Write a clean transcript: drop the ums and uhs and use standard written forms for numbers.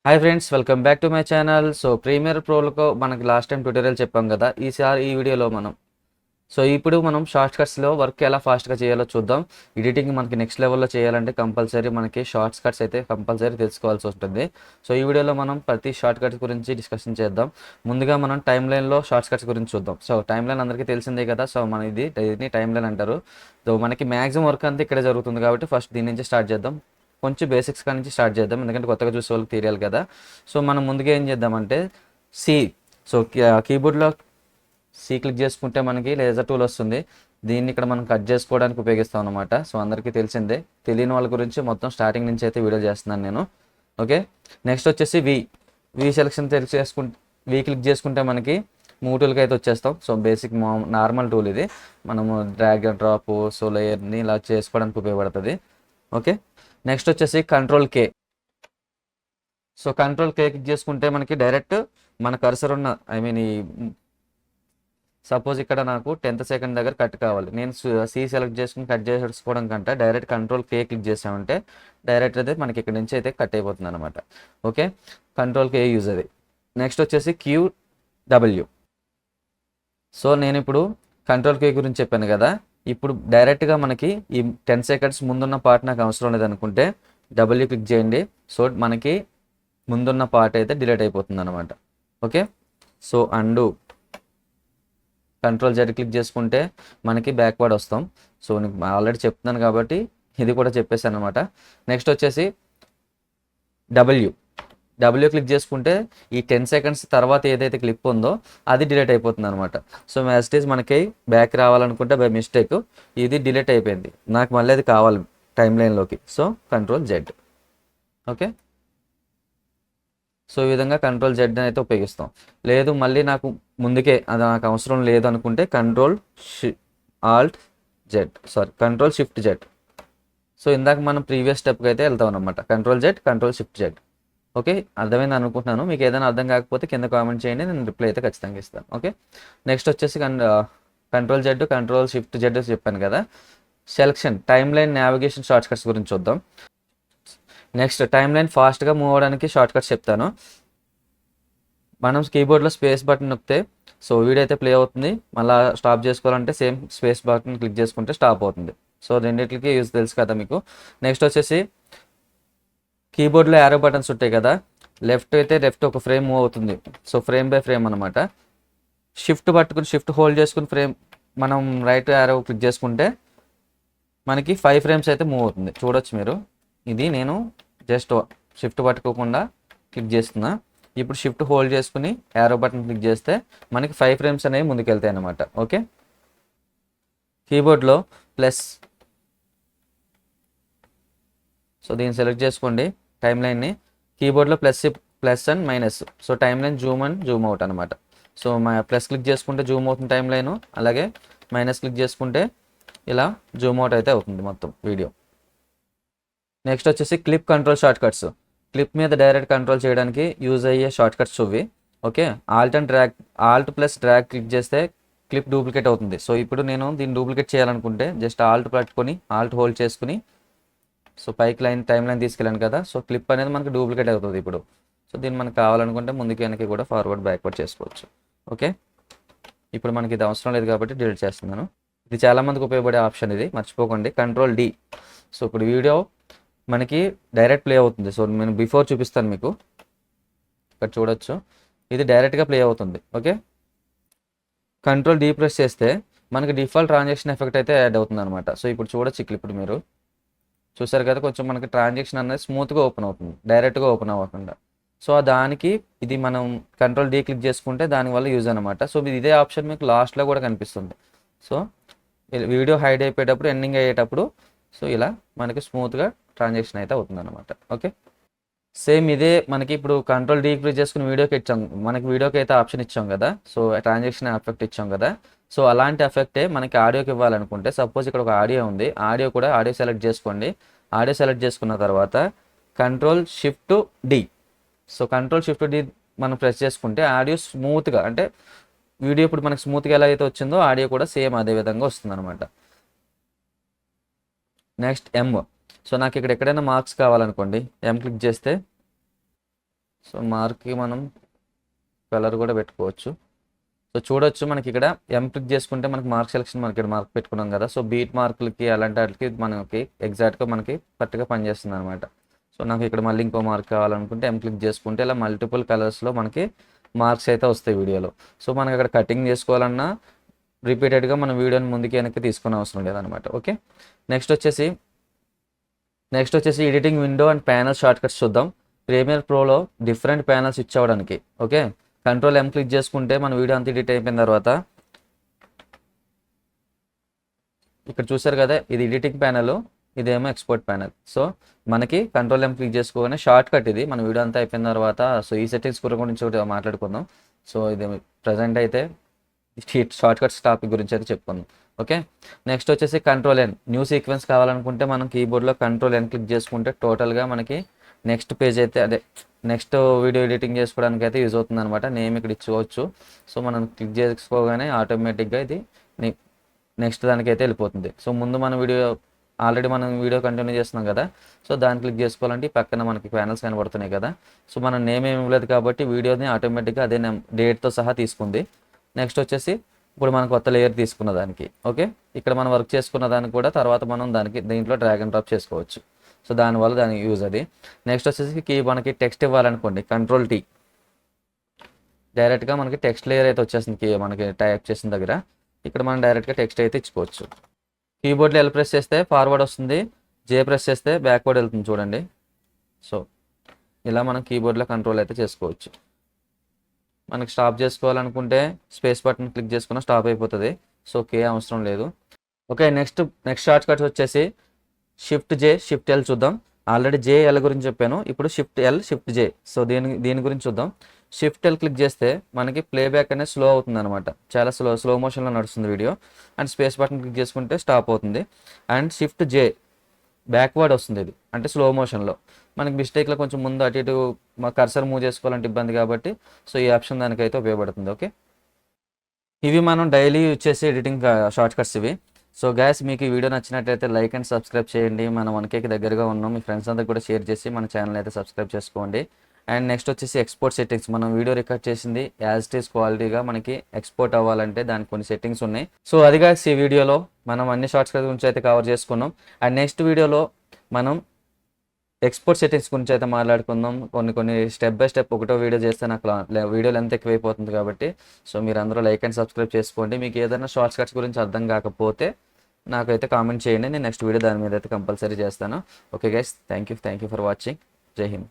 Hi friends, welcome back to my channel. So premiere ప్రోలో మనకి last time tutorial చెప్పాం కదా. ఈ వీడియోలో ఇప్పుడు మనం షార్ట్ కట్స్లో వర్క్ ఎలా ఫాస్ట్గా చేయాలో చూద్దాం. ఎడిటింగ్ మనకి నెక్స్ట్ లెవెల్లో చేయాలంటే కంపల్సరీ మనకి షార్ట్ కట్స్ అయితే కంపల్సరీ తెలుసుకోవాల్సి ఉంటుంది. సో ఈ వీడియోలో మనం ప్రతి షార్ట్ కట్స్ గురించి డిస్కషన్ చేద్దాం. ముందుగా మనం టైమ్ లైన్లో షార్ట్ కట్స్ గురించి చూద్దాం. సో టైమ్ లైన్ అందరికీ తెలిసిందే కదా. సో మన దీన్ని టైమ్ లైన్ అంటారు. సో మనకి మ్యాక్సిమం వర్క్ అంతా ఇక్కడే జరుగుతుంది కాబట్టి ఫస్ట్ దీని నుంచి స్టార్ట్ చేద్దాం. కొంచెం బేసిక్స్ కా నుంచి స్టార్ట్ చేద్దాం, ఎందుకంటే కొత్తగా చూసే వాళ్ళకి తెలియాలి కదా. సో మనం ముందుగా ఏం చేద్దామంటే సి సో కీబోర్డ్లో సి క్లిక్ చేసుకుంటే మనకి లేజర్ టూల్ వస్తుంది. దీన్ని ఇక్కడ మనం కట్ చేసుకోవడానికి ఉపయోగిస్తాం అనమాట. సో అందరికీ తెలిసిందే, తెలియని వాళ్ళ గురించి మొత్తం స్టార్టింగ్ నుంచి అయితే వీడియో చేస్తున్నాను నేను. ఓకే, నెక్స్ట్ వచ్చేసి వి సెలెక్షన్ వి క్లిక్ చేసుకుంటే మనకి మూవ్ టూల్కి అయితే వచ్చేస్తాం. సో బేసిక్ నార్మల్ టూల్ ఇది. మనము డ్రాగ్ అండ్ డ్రాప్ సో లేయర్ని ఇలా చేసుకోవడానికి ఉపయోగపడుతుంది. ఓకే, నెక్స్ట్ వచ్చేసి కంట్రోల్ కే. సో కంట్రోల్ కే క్లిక్ చేసుకుంటే మనకి డైరెక్ట్ మన కర్సర్ ఉన్న ఈ సపోజ్ ఇక్కడ నాకు 10th సెకండ్ దగ్గర కట్ కావాలి, నేను సి సెలెక్ట్ చేసుకుని కట్ చేసుకోవడం కంటే డైరెక్ట్ కంట్రోల్ కే క్లిక్ చేసామంటే డైరెక్ట్ అయితే మనకి ఇక్కడ నుంచి అయితే కట్ అయిపోతుంది అనమాట. ఓకే, కంట్రోల్ కే యూజ్ అది. నెక్స్ట్ వచ్చేసి QW. సో నేను ఇప్పుడు కంట్రోల్ కే గురించి చెప్పాను కదా. ఇప్పుడు డైరెక్ట్గా మనకి ఈ 10 సెకండ్స్ ముందున్న పార్ట్ నాకు అవసరం లేదనుకుంటే డబ్ల్యూ క్లిక్ చేయండి. సో మనకి ముందున్న పార్ట్ అయితే డిలీట్ అయిపోతుంది అనమాట. Okay, so and control Z click చేసుకుంటే మనకి బ్యాక్వర్డ్ వస్తాం. సో నీకు ఆల్రెడీ చెప్తున్నాను కాబట్టి ఇది కూడా చెప్పేసాను అనమాట. నెక్స్ట్ వచ్చేసి డబ్ల్యూ క్లిక్ చేసుకుంటే ఈ 10 సెకండ్స్ తర్వాత ఏదైతే క్లిప్ ఉందో అది డిలీట్ అయిపోతుంది అనమాట. సో యాజ్ మనకి బ్యాక్ రావాలనుకుంటే బై మిస్టేక్ ఇది డిలీట్ అయిపోయింది, నాకు మళ్ళీ అది కావాలి టైం లైన్లోకి. So control Z. Okay, so ఈ విధంగా కంట్రోల్ జెడ్ అయితే ఉపయోగిస్తాం. లేదు మళ్ళీ నాకు ముందుకే అది నాకు అవసరం లేదు అనుకుంటే కంట్రోల్ షిఫ్ట్ జెడ్. సో ఇందాక మనం ప్రీవియస్ స్టెప్కి అయితే వెళ్తాం అనమాట. Control Z, control shift Z. Okay, అర్థమైంది అనుకుంటున్నాను. మీకు ఏదైనా అర్థం కాకపోతే కింద కామెంట్ చేయండి, నేను రిప్లై అయితే ఖచ్చితంగా ఇస్తాను. ఓకే, నెక్స్ట్ వచ్చేసి control Z, control shift Z చెప్పాను కదా. Selection time line navigation short cuts గురించి చూద్దాం. నెక్స్ట్ టైమ్ లైన్ ఫాస్ట్గా మూవ్ అవ్వడానికి షార్ట్ కట్స్ చెప్తాను. మనం కీబోర్డ్లో స్పేస్ బటన్ నొక్కితే సో వీడియో అయితే ప్లే అవుతుంది. మళ్ళీ స్టాప్ చేసుకోవాలంటే సేమ్ స్పేస్ బటన్ క్లిక్ చేసుకుంటే స్టాప్ అవుతుంది. సో రెండింటికి యూజ్ తెలుసు కదా మీకు. నెక్స్ట్ వచ్చేసి కీబోర్డ్లో యారో బటన్స్ ఉంటాయి కదా. లెఫ్ట్ ఒక ఫ్రేమ్ మూవ్ అవుతుంది. సో ఫ్రేమ్ బై ఫ్రేమ్ అనమాట. షిఫ్ట్ హోల్డ్ చేసుకుని ఫ్రేమ్ మనం రైట్ యారో క్లిక్ చేసుకుంటే మనకి 5 ఫ్రేమ్స్ అయితే మూవ్ అవుతుంది. చూడొచ్చు మీరు. ఇది నేను జస్ట్ షిఫ్ట్ పట్టుకోకుండా క్లిక్ చేస్తున్నా. ఇప్పుడు షిఫ్ట్ హోల్డ్ చేసుకుని యారో బటన్ క్లిక్ చేస్తే మనకి 5 ఫ్రేమ్స్ అనేవి ముందుకెళ్తాయి అనమాట. ఓకే, కీబోర్డ్లో ప్లస్, సో దీన్ని సెలెక్ట్ చేసుకోండి టైం లైన్ని. కీబోర్డ్లో plus and minus. So timeline zoom and zoom out అనమాట. సో ప్లస్ క్లిక్ చేసుకుంటే జూమ్ అవుతుంది టైం లైను, అలాగే మైనస్ క్లిక్ చేసుకుంటే ఇలా జూమ్ అవుట్ అయితే అవుతుంది మొత్తం వీడియో. నెక్స్ట్ వచ్చేసి clip control shortcuts. Clip మీద డైరెక్ట్ కంట్రోల్ చేయడానికి యూజ్ అయ్యే షార్ట్ కట్స్ ఇవి. Okay, Alt plus drag click చేస్తే క్లిప్ డూప్లికేట్ అవుతుంది. సో ఇప్పుడు నేను దీన్ని డూప్లికేట్ చేయాలనుకుంటే జస్ట్ ఆల్ట్ పట్టుకొని ఆల్ట్ హోల్డ్ చేసుకుని సో పైకి టైం లైన్ తీసుకెళ్ళాను కదా. సో క్లిప్ అనేది మనకి డూప్లికేట్ అవుతుంది ఇప్పుడు. సో దీన్ని మనకు కావాలనుకుంటే ముందుకి వెనక్కి కూడా ఫార్వర్డ్ బ్యాక్వర్డ్ చేసుకోవచ్చు. ఓకే, ఇప్పుడు మనకి ఇది అవసరం లేదు కాబట్టి డిలీట్ చేస్తున్నాను. ఇది చాలామందికి ఉపయోగపడే ఆప్షన్, ఇది మర్చిపోకండి. Control D. సో ఇప్పుడు వీడియో మనకి డైరెక్ట్ ప్లే అవుతుంది. సో నేను బిఫోర్ చూపిస్తాను మీకు, ఇక్కడ చూడొచ్చు. ఇది డైరెక్ట్గా ప్లే అవుతుంది. ఓకే, కంట్రోల్ డీ ప్రెస్ చేస్తే మనకి డిఫాల్ట్ ట్రాన్సాక్షన్ ఎఫెక్ట్ అయితే యాడ్ అవుతుంది అనమాట. సో ఇప్పుడు చూడొచ్చు క్లిప్, ఇప్పుడు మీరు చూసారు కదా. కొంచెం మనకి ట్రాన్సాక్షన్ అనేది స్మూత్గా ఓపెన్ అవుతుంది, డైరెక్ట్గా ఓపెన్ అవ్వకుండా. సో దానికి ఇది మనం కంట్రోల్ డీ క్లిక్ చేసుకుంటే దానివల్ల యూజ్ అనమాట. సో ఇదే ఆప్షన్ మీకు లాస్ట్లో కూడా కనిపిస్తుంది. సో వీడియో హైడ్ అయిపోయేటప్పుడు, ఎండింగ్ అయ్యేటప్పుడు సో ఇలా మనకి స్మూత్గా ట్రాన్సాక్షన్ అయితే అవుతుంది అనమాట. ఓకే, సేమ్ ఇదే మనకి ఇప్పుడు కంట్రోల్ డీ క్లిక్ చేసుకుని వీడియోకి ఇచ్చాం, మనకి వీడియోకి అయితే ఆప్షన్ ఇచ్చాం కదా. సో ట్రాన్సాక్షన్ ఎఫెక్ట్ ఇచ్చాం కదా. సో అలాంటి ఎఫెక్టే మనకి ఆడియోకి ఇవ్వాలనుకుంటే సపోజ్ ఇక్కడ ఒక ఆడియో ఉంది, ఆడియో సెలెక్ట్ చేసుకోండి. ఆడియో సెలెక్ట్ చేసుకున్న తర్వాత control shift D. So control shift D మనం ప్రెస్ చేసుకుంటే ఆడియో స్మూత్గా, అంటే వీడియో ఇప్పుడు మనకి స్మూత్గా ఎలా అయితే వచ్చిందో ఆడియో కూడా సేమ్ అదే విధంగా వస్తుంది అనమాట. నెక్స్ట్ ఎమ్. సో నాకు ఇక్కడ ఎక్కడైనా మార్క్స్ కావాలనుకోండి, ఎం క్లిక్ చేస్తే సో మార్క్కి మనం కలర్ కూడా పెట్టుకోవచ్చు. సో చూడొచ్చు మనకి ఇక్కడ క్లిక్ చేసుకుంటే మనకి మార్క్ సెలెక్షన్ మనకి ఇక్కడ మార్క్ పెట్టుకున్నాం కదా. సో బీట్ మార్కులకి అలాంటి వాటికి మనకి ఎగ్జాక్ట్గా మనకి కరెక్ట్గా పనిచేస్తుంది అనమాట. సో నాకు ఇక్కడ మళ్ళీ ఇంకో మార్క్ కావాలనుకుంటే క్లిక్ చేసుకుంటే ఇలా మల్టిపుల్ కలర్స్లో మనకి మార్క్స్ అయితే వస్తాయి వీడియోలో. సో మనకి అక్కడ కటింగ్ చేసుకోవాలన్నా రిపీటెడ్గా మన వీడియోని ముందుకి వెనక్కి తీసుకునే అవసరం లేదనమాట. ఓకే, నెక్స్ట్ వచ్చేసి editing window and panel shortcuts చూద్దాం. ప్రీమియర్ ప్రోలో డిఫరెంట్ ప్యానల్స్ ఇచ్చేవడానికి ఓకే, కంట్రోల్ క్లిక్ చేసుకుంటే మన వీడియో అంతా ఎడిట్ అయిపోయిన తర్వాత ఇక్కడ చూసారు కదా, ఇది ఎడిటింగ్ ప్యానల్, ఇదేమో ఎక్స్పోర్ట్ ప్యానల్. సో మనకి కంట్రోల్ క్లిక్ చేసుకోగానే షార్ట్ కట్ ఇది మన వీడియో అంతా అయిపోయిన తర్వాత. సో ఈ సెట్టింగ్స్ గురించి ఒకటి మాట్లాడుకుందాం. సో ఇది ప్రజెంట్ అయితే షార్ట్ కట్స్ టాపిక్ గురించి అయితే చెప్పుకుందాం. ఓకే, నెక్స్ట్ వచ్చేసి కంట్రోల్ న్యూ సీక్వెన్స్ కావాలనుకుంటే మనం కీబోర్డ్లో కంట్రోల్ క్లిక్ చేసుకుంటే టోటల్గా మనకి నెక్స్ట్ పేజ్ అయితే అదే నెక్స్ట్ వీడియో ఎడిటింగ్ చేసుకోవడానికి అయితే యూజ్ అవుతుంది అనమాట. నేమ్ ఇక్కడ ఇచ్చుకోవచ్చు. సో మనం క్లిక్ చేసుకోగానే ఆటోమేటిక్గా ఇది నెక్స్ట్ దానికైతే వెళ్ళిపోతుంది. సో ముందు మన ఆల్రెడీ మనం వీడియో కంటిన్యూ చేస్తున్నాం కదా. సో దాన్ని క్లిక్ చేసుకోవాలంటే పక్కన మనకి ప్యానల్స్ కనబడుతున్నాయి కదా. సో మన నేమ్ ఏమి ఇవ్వలేదు కాబట్టి వీడియోని ఆటోమేటిక్గా అదే డేట్తో సహా తీసుకుంది. నెక్స్ట్ వచ్చేసి ఇప్పుడు మనం కొత్త లేయర్ తీసుకున్న దానికి ఓకే, ఇక్కడ మనం వర్క్ చేసుకున్న దానికి కూడా తర్వాత మనం దీంట్లో డ్రాగ్ అండ్ డ్రాప్ చేసుకోవచ్చు. సో దానివల్ల దానికి యూజ్ అది. నెక్స్ట్ వచ్చేసి మనకి టెక్స్ట్ ఇవ్వాలనుకోండి, కంట్రోల్ T, డైరెక్ట్గా మనకి టెక్స్ట్ లేయర్ అయితే వచ్చేసింది. మనకి టైప్ చేసిన దగ్గర ఇక్కడ మనం డైరెక్ట్గా టెక్స్ట్ అయితే ఇచ్చుకోవచ్చు. కీబోర్డ్లో L ప్రెస్ చేస్తే ఫార్వర్డ్ వస్తుంది, J ప్రెస్ చేస్తే బ్యాక్వర్డ్ వెళ్తుంది చూడండి. సో ఇలా మనం కీబోర్డ్లో కంట్రోల్ అయితే చేసుకోవచ్చు. మనకి స్టాప్ చేసుకోవాలనుకుంటే స్పేస్ బటన్ క్లిక్ చేసుకున్న స్టాప్ అయిపోతుంది. సో అవసరం లేదు. ఓకే, నెక్స్ట్ షార్ట్ కట్స్ వచ్చేసి Shift J Shift L చూద్దాం. ఆల్రెడీ JL గురించి చెప్పాను, ఇప్పుడు Shift L Shift J. So దీని గురించి చూద్దాం. Shift L క్లిక్ చేస్తే మనకి ప్లేబ్యాక్ అనేది స్లో అవుతుంది అనమాట. చాలా స్లో మోషన్లో నడుస్తుంది video. And space button click చేసుకుంటే స్టాప్ అవుతుంది. అండ్ Shift J బ్యాక్వర్డ్ వస్తుంది, ఇది అంటే స్లో మోషన్లో. మనకి మిస్టేక్లో కొంచెం ముందు అటు ఇటు మా కర్సర్ మూవ్ చేసుకోవాలంటే ఇబ్బంది కాబట్టి సో ఈ ఆప్షన్ దానికైతే ఉపయోగపడుతుంది. ఓకే, ఇవి మనం డైలీ యూజ్ చేసే ఎడిటింగ్ షార్ట్ కట్స్ ఇవి. సో గ్యాస్ మీకు ఈ వీడియో నచ్చినట్లయితే లైక్ అండ్ సబ్స్క్రైబ్ చేయండి. మనం 1Kకి దగ్గరగా ఉన్నాం. మీ ఫ్రెండ్స్ అందరికి కూడా షేర్ చేసి మన ఛానల్ అయితే సబ్స్క్రైబ్ చేసుకోండి. అండ్ నెక్స్ట్ వచ్చేసి ఎక్స్పోర్ట్ సెట్టింగ్స్. మనం వీడియో రికార్డ్ చేసింది యాజ్ ఇట్ ఈస్ క్వాలిటీగా మనకి ఎక్స్పోర్ట్ అవ్వాలంటే దానికి కొన్ని సెట్టింగ్స్ ఉన్నాయి. సో అది guys ఈ వీడియోలో మనం అన్ని షార్ట్స్ గురించి అయితే కవర్ చేసుకున్నాం. అండ్ నెక్స్ట్ వీడియోలో మనం ఎక్స్పోర్ట్ సెట్టింగ్స్ గురించి అయితే మాట్లాడుకుందాం. కొన్ని స్టెప్ బై స్టెప్ ఒకటో వీడియో చేస్తే నాకు వీడియో లెంత్ ఎక్కువైపోతుంది కాబట్టి సో మీరు అందరూ లైక్ అండ్ సబ్స్క్రైబ్ చేసుకోండి. మీకు ఏదైనా షార్ట్స్ కట్స్ గురించి అర్థం కాకపోతే నాకైతే కామెంట్ చేయండి. నేను నెక్స్ట్ వీడియో దాని మీద అయితే కంపల్సరీ చేస్తాను. Okay guys, thank you for watching. జై హింద్.